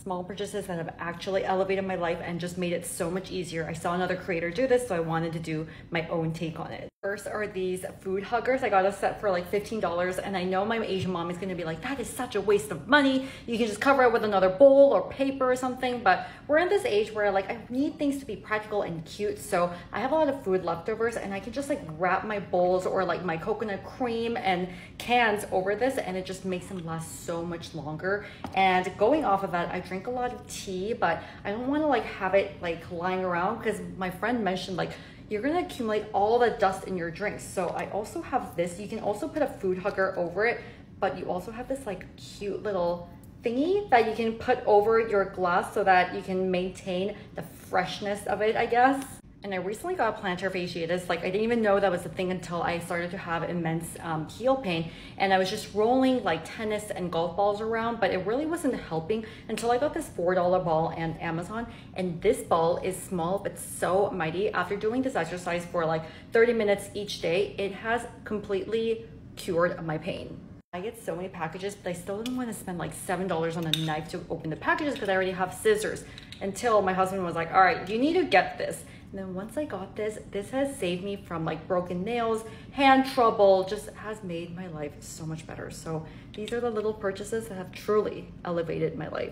small purchases that have actually elevated my life and just made it so much easier. I saw another creator do this, so I wanted to do my own take on it. First are these food huggers. I got a set for like $15, and I know my Asian mom is gonna be like, that is such a waste of money. You can just cover it with another bowl or paper or something, but we're in this age where like I need things to be practical and cute, so I have a lot of food leftovers and I can just like wrap my bowls or like my coconut cream and cans over this, and it just makes them last so much longer. And going off of that, I drink a lot of tea, but I don't want to like have it like lying around, because my friend mentioned like you're gonna accumulate all the dust in your drinks. So I also have this. You can also put a food hugger over it, but you also have this like cute little thingy that you can put over your glass so that you can maintain the freshness of it, I guess. And I recently got plantar fasciitis. Like I didn't even know that was a thing until I started to have immense heel pain. And I was just rolling like tennis and golf balls around, but it really wasn't helping until I got this $4 ball on Amazon. And this ball is small, but so mighty. After doing this exercise for like 30 minutes each day, it has completely cured my pain. I get so many packages, but I still didn't want to spend like $7 on a knife to open the packages because I already have scissors, until my husband was like, all right, you need to get this. And then once I got this, this has saved me from like broken nails, hand trouble, just has made my life so much better. So these are the little purchases that have truly elevated my life.